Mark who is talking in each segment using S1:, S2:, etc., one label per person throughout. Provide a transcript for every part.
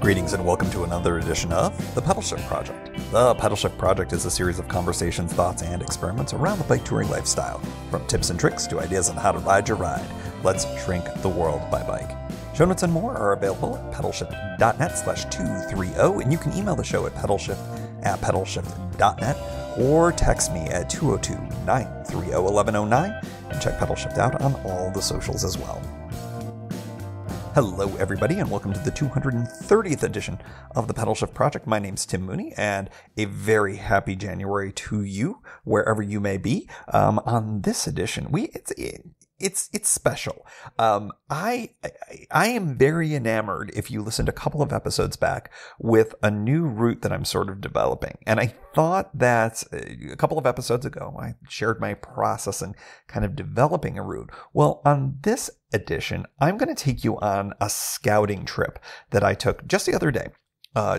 S1: Greetings and welcome to another edition of the Pedalshift Project. The Pedalshift Project is a series of conversations, thoughts, and experiments around the bike touring lifestyle. From tips and tricks to ideas on how to ride your ride, let's shrink the world by bike. Show notes and more are available at pedalshift.net/230, and you can email the show at pedalshift@pedalshift.net or text me at 202-930-1109 and check Pedalshift out on all the socials as well. Hello everybody and welcome to the 230th edition of the Pedalshift Project. My name's Tim Mooney and a very happy January to you wherever you may be. On this edition, it's special. I am very enamored, if you listened a couple of episodes back, with a new route that I'm sort of developing. And I thought that a couple of episodes ago, I shared my process in kind of developing a route. Well, on this edition, I'm going to take you on a scouting trip that I took just the other day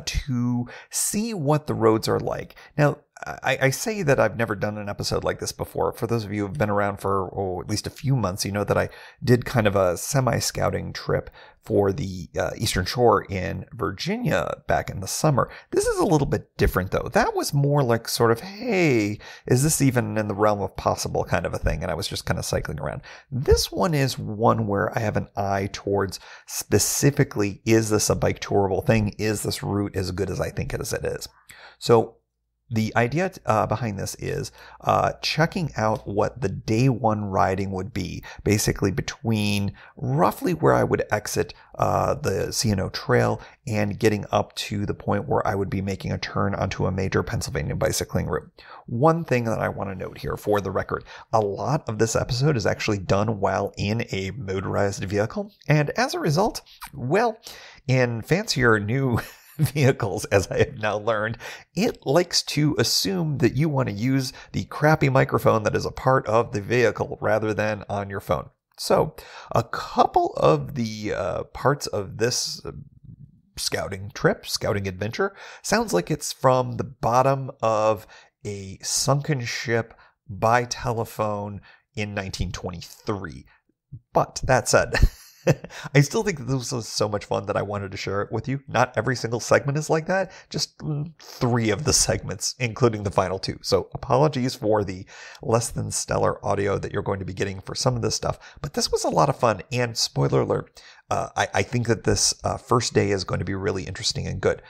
S1: to see what the roads are like. Now, I say that I've never done an episode like this before. For those of you who have been around for at least a few months, you know that I did kind of a semi-scouting trip for the Eastern Shore in Virginia back in the summer. This is a little bit different, though. That was more like sort of, hey, is this even in the realm of possible kind of a thing? And I was just kind of cycling around. This one is one where I have an eye towards specifically, is this a bike tourable thing? Is this route as good as I think it is? So the idea behind this is checking out what the day one riding would be, basically between roughly where I would exit the C&O Trail and getting up to the point where I would be making a turn onto a major Pennsylvania bicycling route. One thing that I want to note here for the record, a lot of this episode is actually done while in a motorized vehicle, and as a result, well, in fancier new vehicles, as I have now learned, it likes to assume that you want to use the crappy microphone that is a part of the vehicle rather than on your phone. So a couple of the parts of this scouting adventure, sounds like it's from the bottom of a sunken ship by telephone in 1923. But that said, I still think this was so much fun that I wanted to share it with you. Not every single segment is like that, just 3 of the segments, including the final 2. So apologies for the less than stellar audio that you're going to be getting for some of this stuff. But this was a lot of fun, and spoiler alert, I think that this first day is going to be really interesting and good.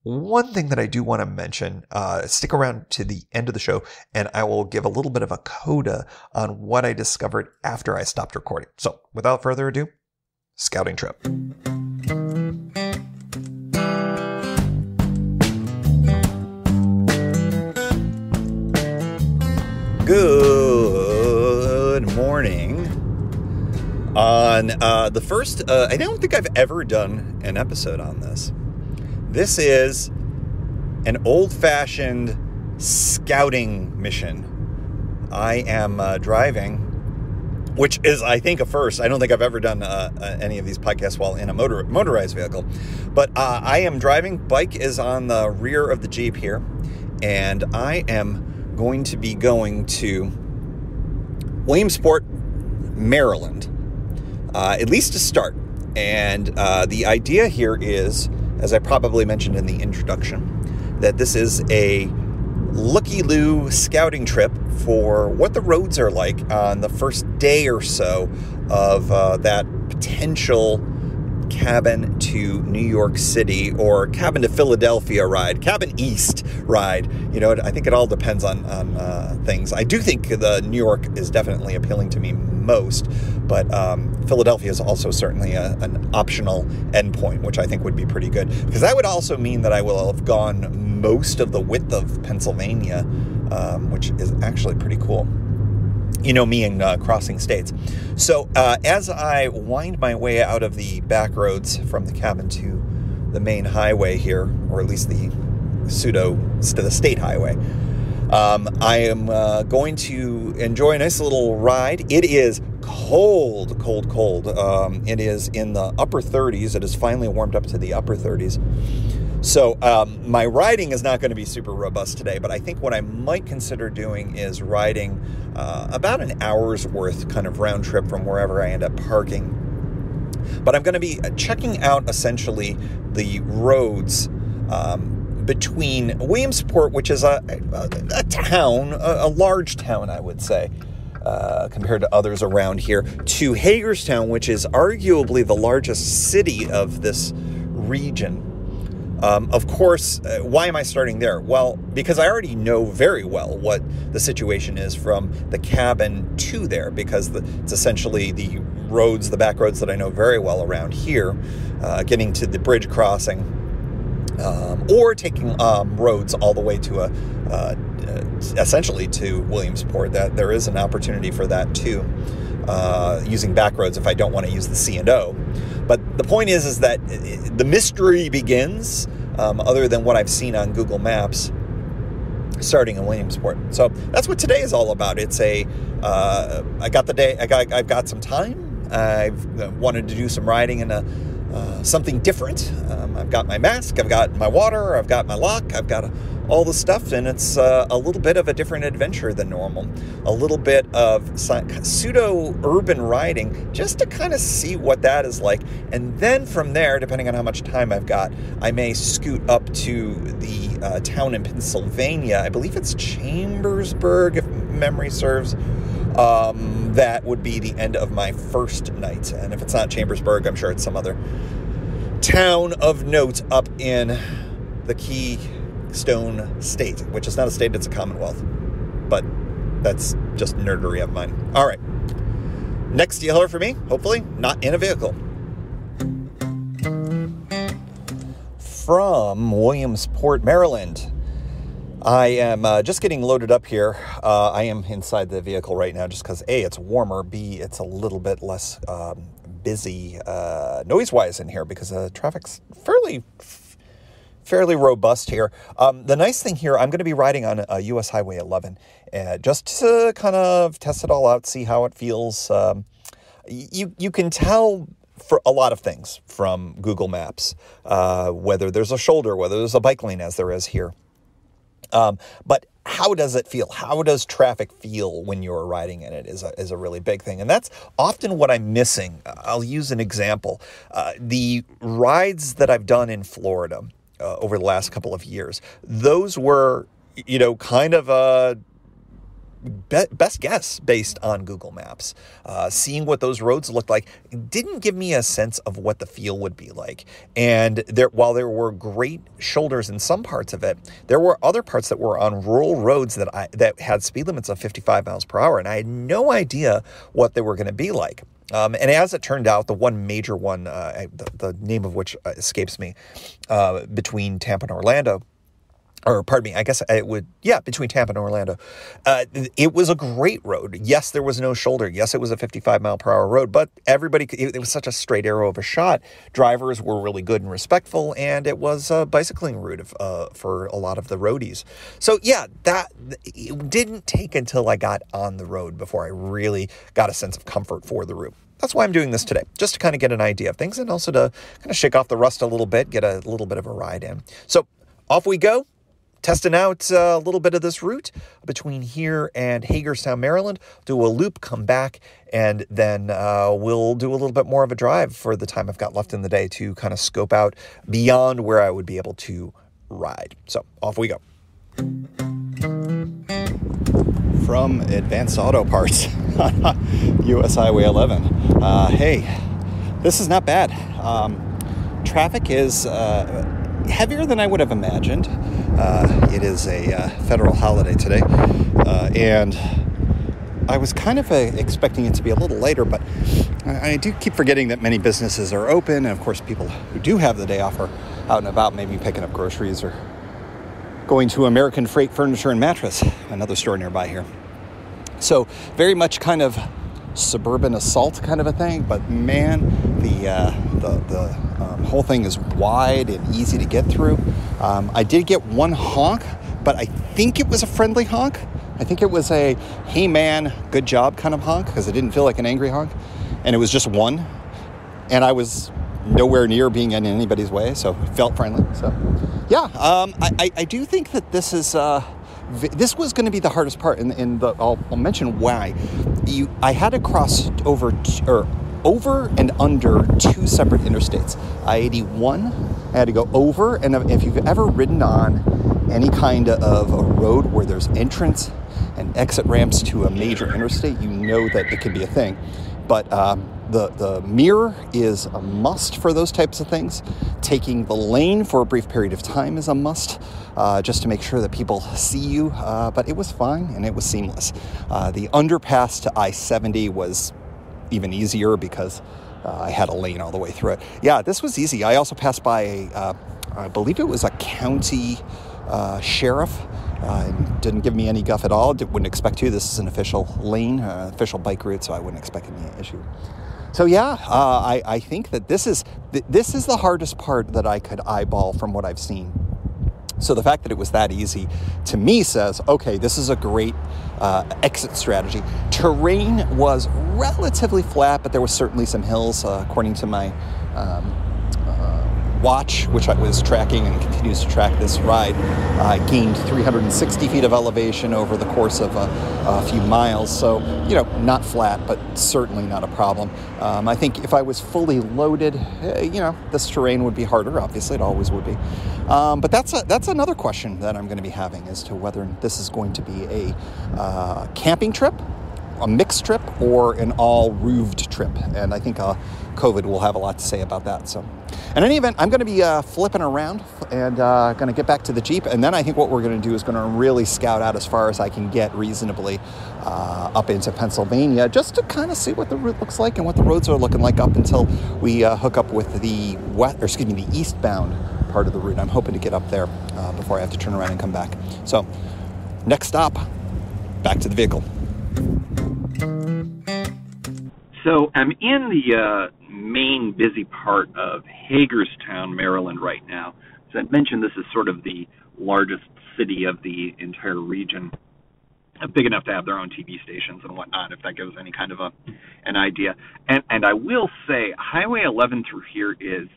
S1: One thing that I do want to mention, stick around to the end of the show, and I will give a little bit of a coda on what I discovered after I stopped recording. So without further ado, scouting trip. Good morning. On the first, I don't think I've ever done an episode on this. This is an old-fashioned scouting mission. I am driving, which is, I think, a first. I don't think I've ever done any of these podcasts while in a motorized vehicle. But I am driving. Bike is on the rear of the Jeep here. And I am going to be going to Williamsport, Maryland, at least to start. And the idea here is, as I probably mentioned in the introduction, that this is a looky-loo scouting trip for what the roads are like on the first day or so of that potential cabin to New York City or cabin to Philadelphia ride, cabin east ride. You know, I think it all depends on things. I do think the New York is definitely appealing to me most, but Philadelphia is also certainly an optional endpoint, which I think would be pretty good, because that would also mean that I will have gone most of the width of Pennsylvania, which is actually pretty cool. You know me and crossing states. So as I wind my way out of the back roads from the cabin to the main highway here, or at least the state highway, I am going to enjoy a nice little ride. It is cold. It is in the upper 30s. It has finally warmed up to the upper 30s. So my riding is not going to be super robust today, but I think what I might consider doing is riding about an hour's worth kind of round trip from wherever I end up parking But I'm going to be checking out essentially the roads between Williamsport, which is a town, a large town, I would say, compared to others around here, to Hagerstown, which is arguably the largest city of this region. Of course, why am I starting there? Well, because I already know very well what the situation is from the cabin to there, because it's essentially the roads, the back roads that I know very well around here, getting to the bridge crossing, or taking roads all the way to essentially to Williamsport. That there is an opportunity for that too, using back roads if I don't want to use the C&O. But the point is that the mystery begins, other than what I've seen on Google Maps, starting in Williamsport. So that's what today is all about. It's I've got some time. I've wanted to do some riding in something different. I've got my mask, I've got my water, I've got my lock, I've got all the stuff, and it's a little bit of a different adventure than normal. A little bit of pseudo-urban riding, just to kind of see what that is like. And then from there, depending on how much time I've got, I may scoot up to the town in Pennsylvania. I believe it's Chambersburg, if memory serves. That would be the end of my first night. And if it's not Chambersburg, I'm sure it's some other town of note up in the Keystone State, which is not a state, it's a commonwealth. But that's just nerdery of mine. All right. Next dealer for me, hopefully not in a vehicle. From Williamsport, Maryland. I am just getting loaded up here. I am inside the vehicle right now just because A, it's warmer, B, it's a little bit less busy noise-wise in here because the traffic's fairly robust here. The nice thing here, I'm going to be riding on US Highway 11 just to kind of test it all out, see how it feels. You can tell for a lot of things from Google Maps, whether there's a shoulder, whether there's a bike lane as there is here. But how does it feel? How does traffic feel when you're riding in it is a really big thing. And that's often what I'm missing. I'll use an example. The rides that I've done in Florida over the last couple of years, those were, kind of a best guess based on Google Maps. Seeing what those roads looked like didn't give me a sense of what the feel would be like. And while there were great shoulders in some parts of it, there were other parts that were on rural roads that had speed limits of 55 miles per hour. And I had no idea what they were going to be like. And as it turned out, the one major one, the name of which escapes me, between Tampa and Orlando, or pardon me, I guess it would, between Tampa and Orlando. It was a great road. Yes, there was no shoulder. Yes, it was a 55 mile per hour road, but it was such a straight arrow of a shot. Drivers were really good and respectful, and it was a bicycling route for a lot of the roadies. So it didn't take until I got on the road before I really got a sense of comfort for the route. That's why I'm doing this today, just to kind of get an idea of things and also to kind of shake off the rust a little bit, get a little bit of a ride in. So off we go. Testing out a little bit of this route between here and Hagerstown, Maryland. Do a loop, come back, and then we'll do a little bit more of a drive for the time I've got left in the day to kind of scope out beyond where I would be able to ride. So off we go. From Advanced Auto Parts on US Highway 11. Hey, this is not bad. Traffic is heavier than I would have imagined. It is a federal holiday today, and I was kind of expecting it to be a little later, but I do keep forgetting that many businesses are open, and of course people who do have the day off are out and about, maybe picking up groceries or going to American Freight Furniture and Mattress, another store nearby here. So very much kind of suburban assault kind of a thing, but man, the whole thing is wide and easy to get through. I did get one honk, but I think it was a friendly honk. I think it was a hey man, good job kind of honk, because it didn't feel like an angry honk, and it was just one, and I was nowhere near being in anybody's way, so it felt friendly. So I do think that this was going to be the hardest part, and I'll mention why. I had to cross over, over and under two separate interstates. I-81, I had to go over, and if you've ever ridden on any kind of a road where there's entrance and exit ramps to a major interstate, you know that it can be a thing. But the mirror is a must for those types of things. Taking the lane for a brief period of time is a must, just to make sure that people see you. But it was fine, and it was seamless. The underpass to I-70 was even easier because I had a lane all the way through it. Yeah, this was easy. I also passed by I believe it was a county sheriff. Didn't give me any guff at all. Wouldn't expect to. This is an official lane, official bike route, so I wouldn't expect any issue. So yeah, I think that this is the hardest part that I could eyeball from what I've seen. So the fact that it was that easy, to me, says, okay, this is a great exit strategy. Terrain was relatively flat, but there was certainly some hills, according to my watch, which I was tracking and continues to track this ride. I gained 360 feet of elevation over the course of a few miles. So, not flat, but certainly not a problem. I think if I was fully loaded, this terrain would be harder. Obviously, it always would be. But that's another question that I'm going to be having as to whether this is going to be a camping trip, a mixed trip, or an all-roofed trip. And I think COVID will have a lot to say about that. So in any event, I'm going to be flipping around and going to get back to the Jeep. And then I think what we're going to do is going to really scout out as far as I can get reasonably up into Pennsylvania, just to kind of see what the route looks like and what the roads are looking like up until we hook up with the eastbound part of the route. I'm hoping to get up there before I have to turn around and come back. So next stop, back to the vehicle.
S2: So I'm in the main busy part of Hagerstown, Maryland right now. As I mentioned, this is sort of the largest city of the entire region, big enough to have their own TV stations and whatnot, if that gives any kind of an idea. And I will say, Highway 11 through here is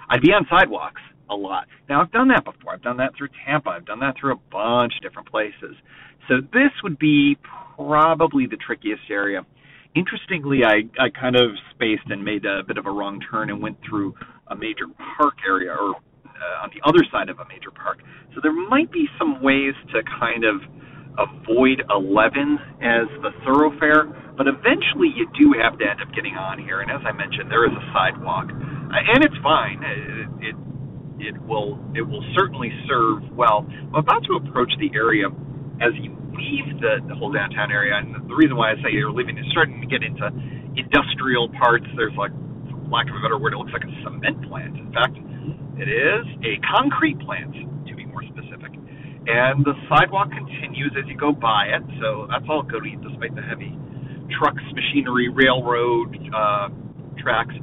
S2: I'd be on sidewalks a lot. Now, I've done that before. I've done that through Tampa. I've done that through a bunch of different places. So this would be probably the trickiest area. Interestingly, I kind of spaced and made a bit of a wrong turn and went through a major park area, or on the other side of a major park. So there might be some ways to kind of avoid 11 as the thoroughfare, but eventually you do have to end up getting on here. And as I mentioned, there is a sidewalk, and it's fine. It will certainly serve well. I'm about to approach the area as you leave the whole downtown area, and the reason why I say you're leaving is starting to get into industrial parts. There's, like, for lack of a better word, it looks like a cement plant. In fact, it is a concrete plant, to be more specific. And the sidewalk continues as you go by it, so that's all good despite the heavy trucks, machinery, railroad tracks.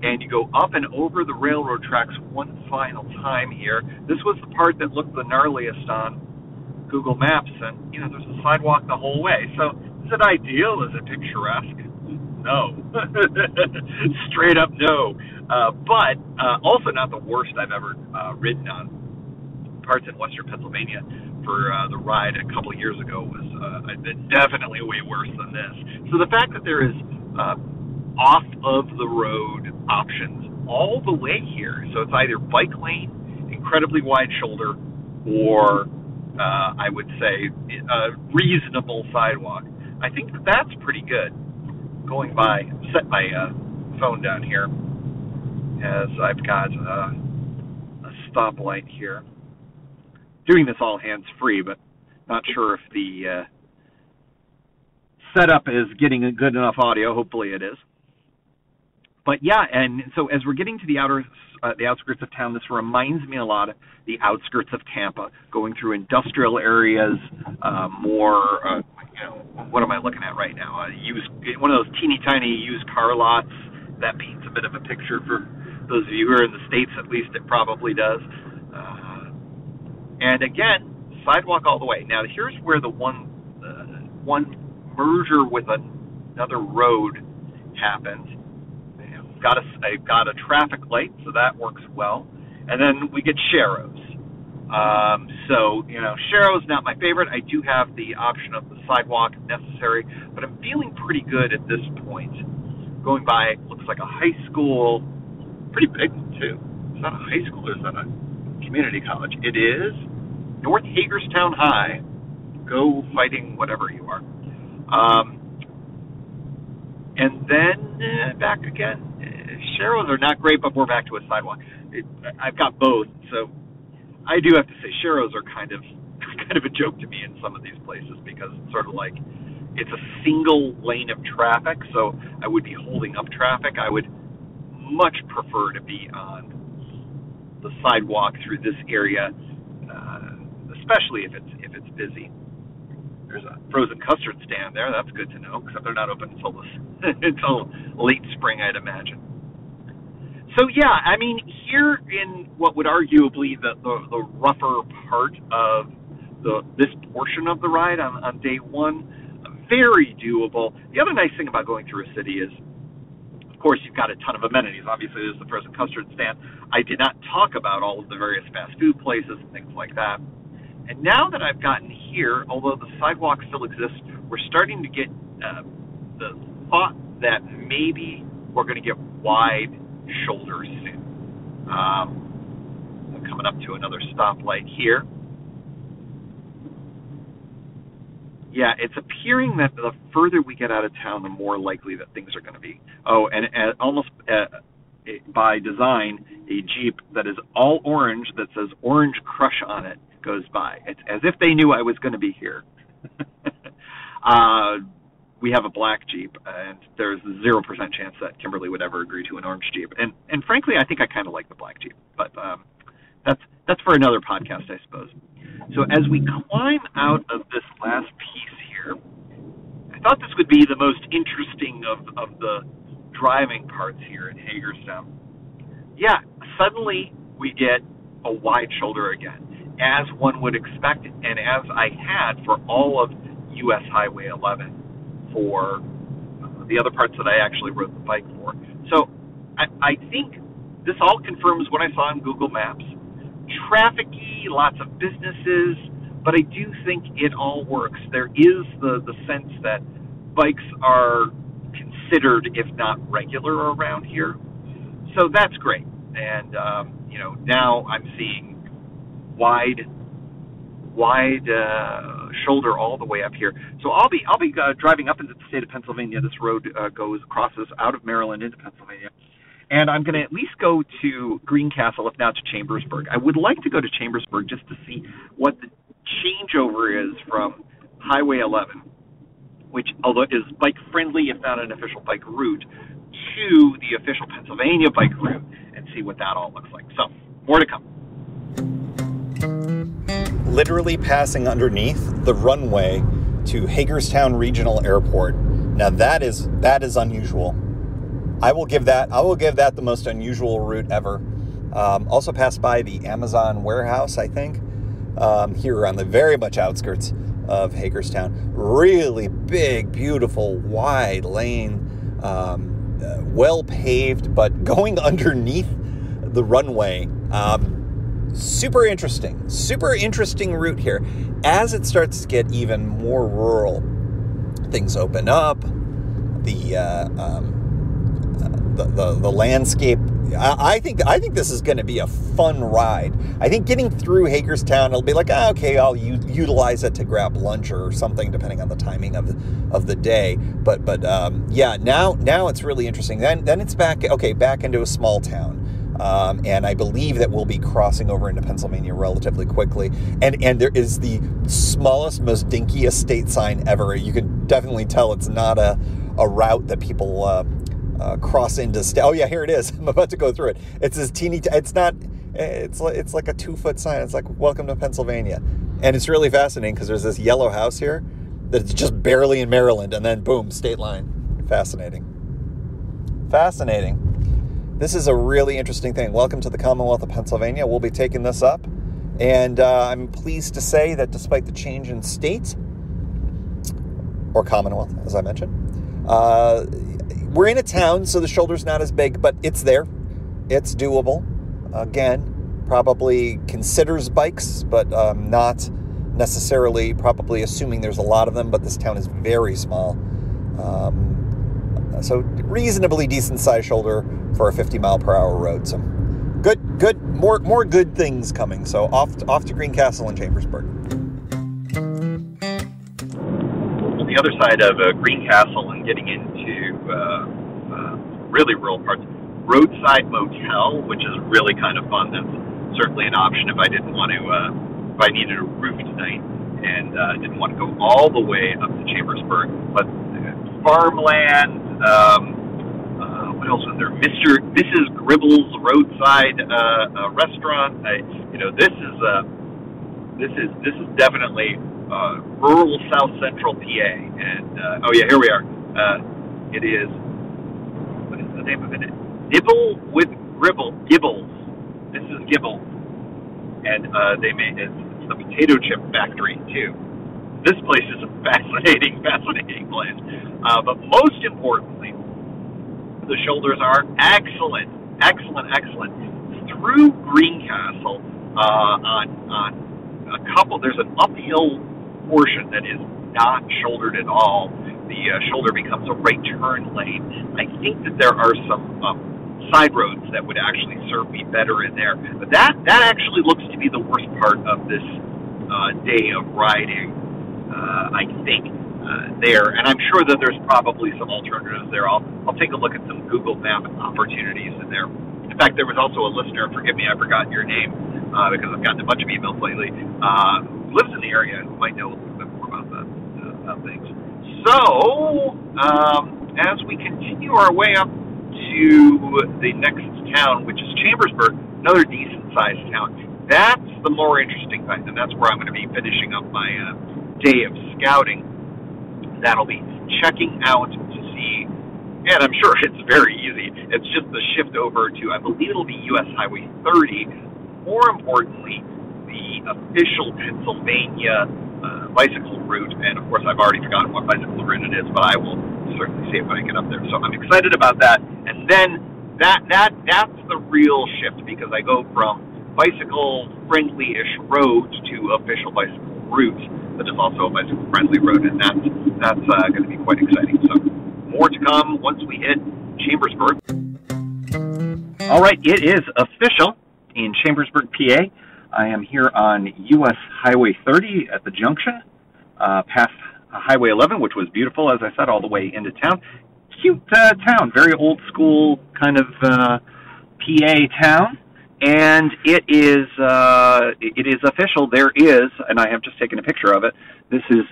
S2: And you go up and over the railroad tracks one final time here. This was the part that looked the gnarliest on Google Maps, and there's a sidewalk the whole way. So is it ideal? Is it picturesque? No. Straight up no. But also not the worst I've ever ridden on. Parts in western Pennsylvania for the ride a couple of years ago was definitely way worse than this. So the fact that there is off of the road options all the way here, so it's either bike lane, incredibly wide shoulder, or I would say a reasonable sidewalk. I think that's pretty good. Going by, set my phone down here as I've got a stoplight here. Doing this all hands-free, but not sure if the setup is getting a good enough audio. Hopefully it is. But yeah, and so as we're getting to the outskirts of town, this reminds me a lot of the outskirts of Tampa, going through industrial areas, what am I looking at right now? One of those teeny tiny used car lots. That paints a bit of a picture for those of you who are in the States, at least it probably does. And again, sidewalk all the way. Now here's where the one merger with another road happens. I've got a traffic light, so that works well. And then we get Sharrows. Sharrows not my favorite. I do have the option of the sidewalk if necessary, but I'm feeling pretty good at this point going by, it looks like a high school, pretty big too. Is that a high school or is that a community college? It is North Hagerstown High. Go Fighting whatever you are. And then back again. Sharrows are not great, but we're back to a sidewalk. I've got both, so I do have to say Sharrows are kind of a joke to me in some of these places because it's sort of like it's a single lane of traffic, so I would be holding up traffic. I would much prefer to be on the sidewalk through this area, especially if it's busy. There's a frozen custard stand there. That's good to know, except they're not open until late spring, I'd imagine. So yeah, I mean, here in what would arguably the rougher part of this portion of the ride on day one, very doable. The other nice thing about going through a city is, of course, you've got a ton of amenities. Obviously, there's the frozen custard stand. I did not talk about all of the various fast food places and things like that. And now that I've gotten here, although the sidewalk still exists, we're starting to get the thought that maybe we're going to get wide shoulders soon. I'm coming up to another stoplight here. Yeah, it's appearing that the further we get out of town, the more likely that things are going to be. Oh, and almost by design, a Jeep that is all orange that says Orange Crush on it goes by. It's as if they knew I was going to be here. We have a black Jeep, and there's 0% chance that Kimberly would ever agree to an orange Jeep. And frankly, I think I kind of like the black Jeep, but that's for another podcast, I suppose. So as we climb out of this last piece here, I thought this would be the most interesting of the driving parts here in Hagerstown. Yeah, suddenly we get a wide shoulder again, as one would expect, and as I had for all of U.S. Highway 11 for the other parts that I actually rode the bike for. So I think this all confirms what I saw on Google Maps. Traffic-y, lots of businesses, but I do think it all works. There is the sense that bikes are considered, if not regular, around here. So that's great. And, now I'm seeing wide shoulder all the way up here. So I'll be driving up into the state of Pennsylvania. This road crosses out of Maryland into Pennsylvania. And I'm going to at least go to Greencastle, if not to Chambersburg. I would like to go to Chambersburg just to see what the changeover is from Highway 11, which, although is bike-friendly, if not an official bike route, to the official Pennsylvania bike route, and see what that all looks like. So, more to come.
S1: Literally passing underneath the runway to Hagerstown Regional Airport. Now that is unusual. I will give that the most unusual route ever. Also passed by the Amazon warehouse, I think, here on the very much outskirts of Hagerstown. Really big, beautiful, wide lane, well paved, but going underneath the runway. Super interesting route here. As it starts to get even more rural, things open up. The landscape. I think this is going to be a fun ride. I think getting through Hagerstown, it'll be like, okay, I'll utilize it to grab lunch or something, depending on the timing of the day. But yeah, now it's really interesting. Then it's back into a small town. And I believe that we'll be crossing over into Pennsylvania relatively quickly. And there is the smallest, most dinkiest state sign ever. You can definitely tell it's not a route that people cross into. Oh yeah, here it is. I'm about to go through it. It's this teeny. It's not. It's like a 2-foot sign. It's like "Welcome to Pennsylvania," and it's really fascinating because there's this yellow house here that's just barely in Maryland, and then boom, state line. Fascinating. This is a really interesting thing. Welcome to the Commonwealth of Pennsylvania. We'll be taking this up, and I'm pleased to say that despite the change in state or Commonwealth, as I mentioned. We're in a town, so the shoulder's not as big, but it's there. It's doable. Again, probably considers bikes, but not necessarily probably assuming there's a lot of them, but this town is very small. So reasonably decent size shoulder for a 50 mile per hour road. So good, more good things coming. So off to Greencastle and Chambersburg.
S2: On the other side of Greencastle and getting into really rural parts, Roadside Motel, which is really kind of fun. That's certainly an option if I didn't want to, if I needed a roof tonight and didn't want to go all the way up to Chambersburg. But farmland, what else was there? Mrs. Gribble's Roadside Restaurant. This is definitely rural South Central PA. And here we are. It is, what is the name of it? Nibble with Gibbles. Mrs. Gibbles. And it's the potato chip factory too. This place is a fascinating place. But most importantly, the shoulders are excellent. Through Greencastle, on a couple, there's an uphill portion that is not shouldered at all. The shoulder becomes a right turn lane. I think that there are some side roads that would actually serve me better in there. But that actually looks to be the worst part of this day of riding, I think, there. And I'm sure that there's probably some alternatives there. I'll take a look at some Google Map opportunities in there. In fact, there was also a listener, forgive me, I forgot your name, because I've gotten a bunch of emails lately, who lives in the area and who might know a little bit more about things. So, as we continue our way up to the next town, which is Chambersburg, another decent-sized town, that's the more interesting thing, and that's where I'm going to be finishing up my day of scouting. That'll be checking out to see, and I'm sure it's very easy. It's just the shift over to, I believe it'll be U.S. Highway 30. More importantly, the official Pennsylvania bicycle route, and of course I've already forgotten what bicycle route it is, but I will certainly see it when I get up there. So I'm excited about that. And then that's the real shift, because I go from bicycle-friendly-ish road to official bicycle route that is also a bicycle-friendly road, and that's going to be quite exciting. So more to come once we hit Chambersburg. All right, it is official in Chambersburg, PA. I am here on U.S. Highway 30 at the junction, past Highway 11, which was beautiful, as I said, all the way into town. Cute town, very old school kind of PA town, and it is official. There is, and I have just taken a picture of it. This is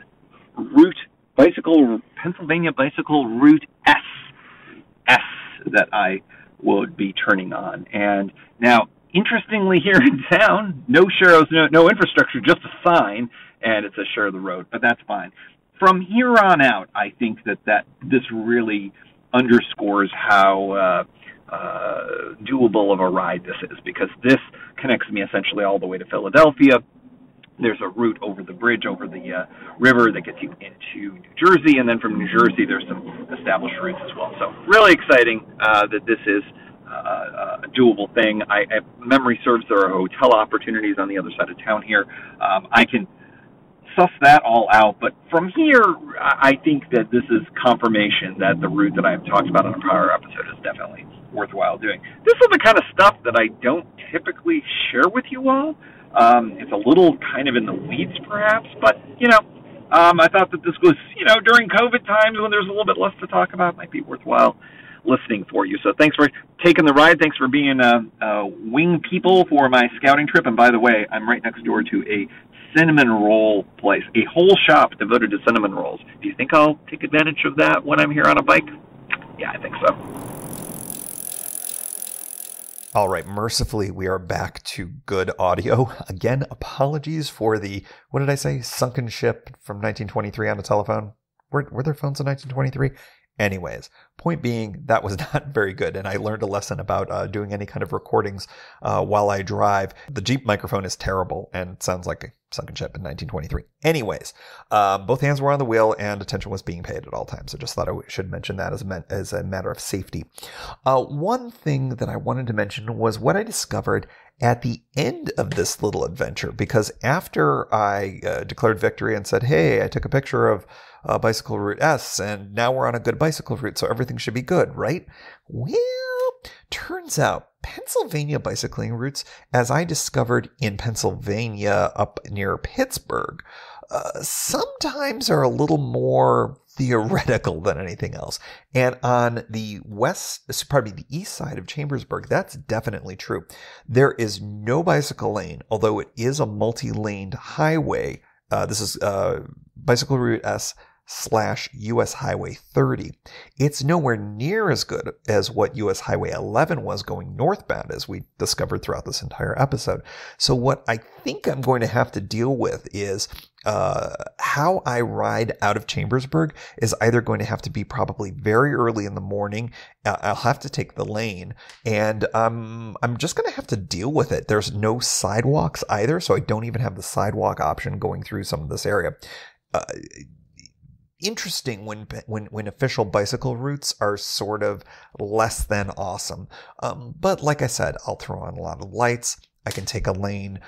S2: Pennsylvania Bicycle Route S that I would be turning on. And now, interestingly, here in town, no sharrows, no infrastructure, just a sign, and it says share the road, but that's fine. From here on out, I think that this really underscores how doable of a ride this is, because this connects me essentially all the way to Philadelphia. There's a route over the bridge, over the river that gets you into New Jersey, and then from New Jersey there's some established routes as well. So really exciting that this is a doable thing. If memory serves, there are hotel opportunities on the other side of town here. I can suss that all out, but from here, I think that this is confirmation that the route that I've talked about on a prior episode is definitely worthwhile doing. This is the kind of stuff that I don't typically share with you all. It's a little kind of in the weeds, perhaps, but, I thought that this was, during COVID times when there's a little bit less to talk about, might be worthwhile listening for you. So thanks for taking the ride. Thanks for being wing people for my scouting trip. And by the way, I'm right next door to a cinnamon roll place, a whole shop devoted to cinnamon rolls. Do you think I'll take advantage of that when I'm here on a bike? Yeah, I think so.
S1: All right, mercifully, we are back to good audio. Again, apologies for the, what did I say, sunken ship from 1923 on a telephone. Were there phones in 1923? Anyways, point being, that was not very good, and I learned a lesson about doing any kind of recordings while I drive. The Jeep microphone is terrible and sounds like a sunken ship in 1923. Anyways, both hands were on the wheel and attention was being paid at all times, so just thought I should mention that as a matter of safety. One thing that I wanted to mention was what I discovered at the end of this little adventure, because after I declared victory and said, hey, I took a picture of Bicycle Route S, and now we're on a good bicycle route, so everything should be good, right? Well, turns out Pennsylvania bicycling routes, as I discovered in Pennsylvania up near Pittsburgh, sometimes are a little more theoretical than anything else. And on the east side of Chambersburg, that's definitely true. There is no bicycle lane, although it is a multi-laned highway. This is Bicycle Route S / US Highway 30. It's nowhere near as good as what US Highway 11 was going northbound, as we discovered throughout this entire episode. So what I think I'm going to have to deal with is how I ride out of Chambersburg is either going to have to be probably very early in the morning. I'll have to take the lane, and I'm just going to have to deal with it. There's no sidewalks either, so I don't even have the sidewalk option going through some of this area. Interesting when official bicycle routes are sort of less than awesome. But like I said, I'll throw on a lot of lights. I can take a lane.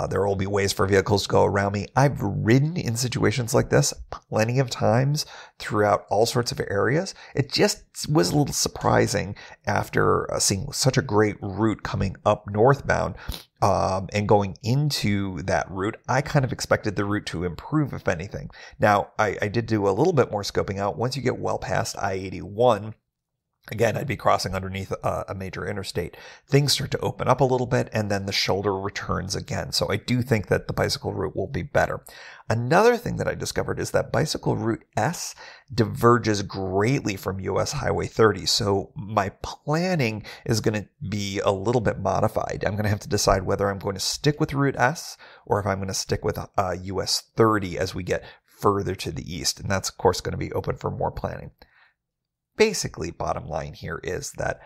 S1: There will be ways for vehicles to go around me. I've ridden in situations like this plenty of times throughout all sorts of areas. It just was a little surprising after seeing such a great route coming up northbound and going into that route. I kind of expected the route to improve, if anything. Now, I did do a little bit more scoping out. Once you get well past I-81, again, I'd be crossing underneath a major interstate. Things start to open up a little bit, and then the shoulder returns again. So I do think that the bicycle route will be better. Another thing that I discovered is that Bicycle Route S diverges greatly from US Highway 30. So my planning is going to be a little bit modified. I'm going to have to decide whether I'm going to stick with Route S or if I'm going to stick with US 30 as we get further to the east. And that's, of course, going to be open for more planning. Basically, bottom line here is that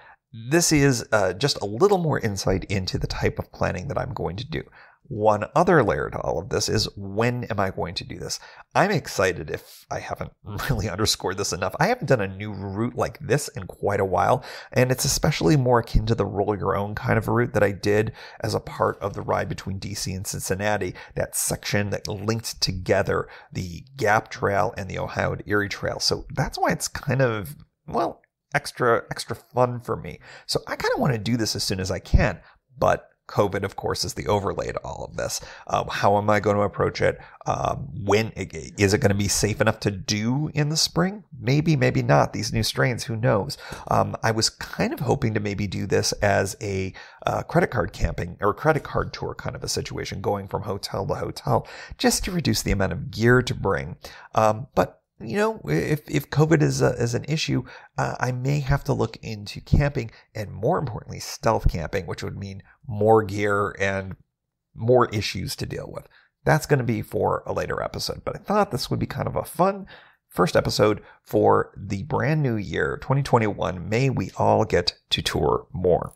S1: this is just a little more insight into the type of planning that I'm going to do. One other layer to all of this is, when am I going to do this? I'm excited, if I haven't really underscored this enough. I haven't done a new route like this in quite a while, and it's especially more akin to the roll your own kind of a route that I did as a part of the ride between DC and Cincinnati, that section that linked together the Gap Trail and the Ohio to Erie Trail. So that's why it's kind of, well, extra fun for me. So I kind of want to do this as soon as I can, but COVID, of course, is the overlay to all of this. How am I going to approach it? Is it going to be safe enough to do in the spring? Maybe, maybe not. These new strains, who knows? I was kind of hoping to maybe do this as a credit card camping or credit card tour kind of a situation, going from hotel to hotel, just to reduce the amount of gear to bring. But you know, if COVID is an issue, I may have to look into camping, and more importantly, stealth camping, which would mean more gear and more issues to deal with. That's going to be for a later episode, but I thought this would be kind of a fun first episode for the brand new year, 2021. May we all get to tour more.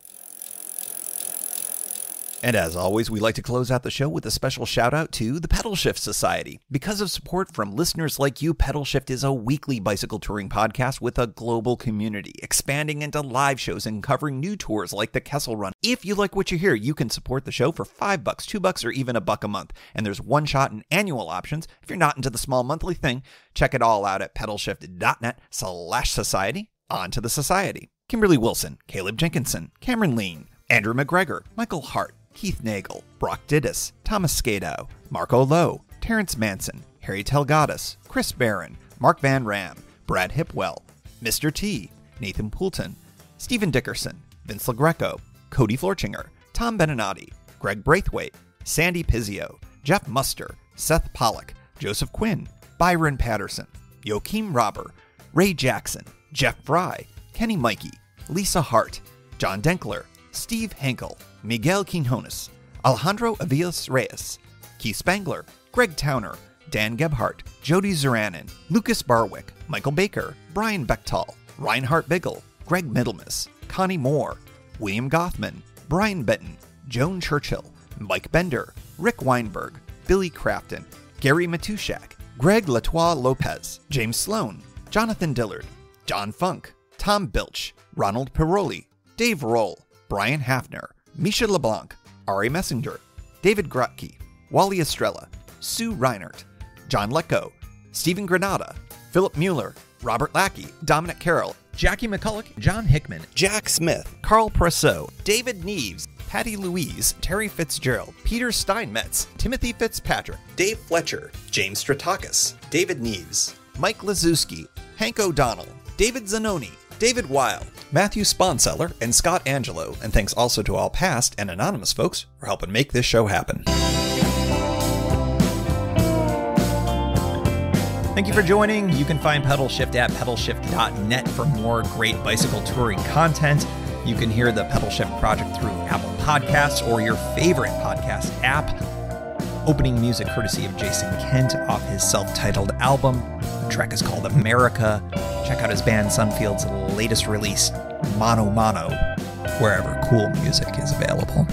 S1: And as always, we like to close out the show with a special shout out to the Pedalshift Society. Because of support from listeners like you, Pedalshift is a weekly bicycle touring podcast with a global community, expanding into live shows and covering new tours like the Kessel Run. If you like what you hear, you can support the show for $5, $2, or even $1 a month. And there's one-shot and annual options. If you're not into the small monthly thing, check it all out at pedalshift.net/society. On to the society. Kimberly Wilson, Caleb Jenkinson, Cameron Lean, Andrew McGregor, Michael Hart, Keith Nagel, Brock Didis, Thomas Skadow, Marco Lowe, Terrence Manson, Harry Telgadis, Chris Barron, Mark Van Ram, Brad Hipwell, Mr. T, Nathan Poulton, Stephen Dickerson, Vince LaGreco, Cody Florchinger, Tom Beninati, Greg Braithwaite, Sandy Pizzio, Jeff Muster, Seth Pollock, Joseph Quinn, Byron Patterson, Joachim Robber, Ray Jackson, Jeff Fry, Kenny Mikey, Lisa Hart, John Denkler, Steve Henkel, Miguel Quinones, Alejandro Aviles Reyes, Keith Spangler, Greg Towner, Dan Gebhardt, Jody Zeranin, Lucas Barwick, Michael Baker, Brian Bechtal, Reinhard Biggle, Greg Middlemas, Connie Moore, William Gothman, Brian Benton, Joan Churchill, Mike Bender, Rick Weinberg, Billy Crafton, Gary Matushak, Greg Latois Lopez, James Sloan, Jonathan Dillard, John Funk, Tom Bilch, Ronald Piroli, Dave Roll, Brian Hafner, Misha LeBlanc, Ari Messinger, David Grotke, Wally Estrella, Sue Reinert, John Lecko, Stephen Granada, Philip Mueller, Robert Lackey, Dominic Carroll, Jackie McCulloch, John Hickman, Jack Smith, Carl Presseau, David Neves, Patty Louise, Terry Fitzgerald, Peter Steinmetz, Timothy Fitzpatrick, Dave Fletcher, James Stratakis, David Neves, Mike Lazuski, Hank O'Donnell, David Zanoni, David Weil, Matthew Sponseller, and Scott Angelo, and thanks also to all past and anonymous folks for helping make this show happen. Thank you for joining. You can find Pedalshift at pedalshift.net for more great bicycle touring content. You can hear the Pedalshift project through Apple Podcasts or your favorite podcast app. Opening music courtesy of Jason Kent off his self-titled album. The track is called America. Check out his band Sunfield's latest release, Mono Mono, wherever cool music is available.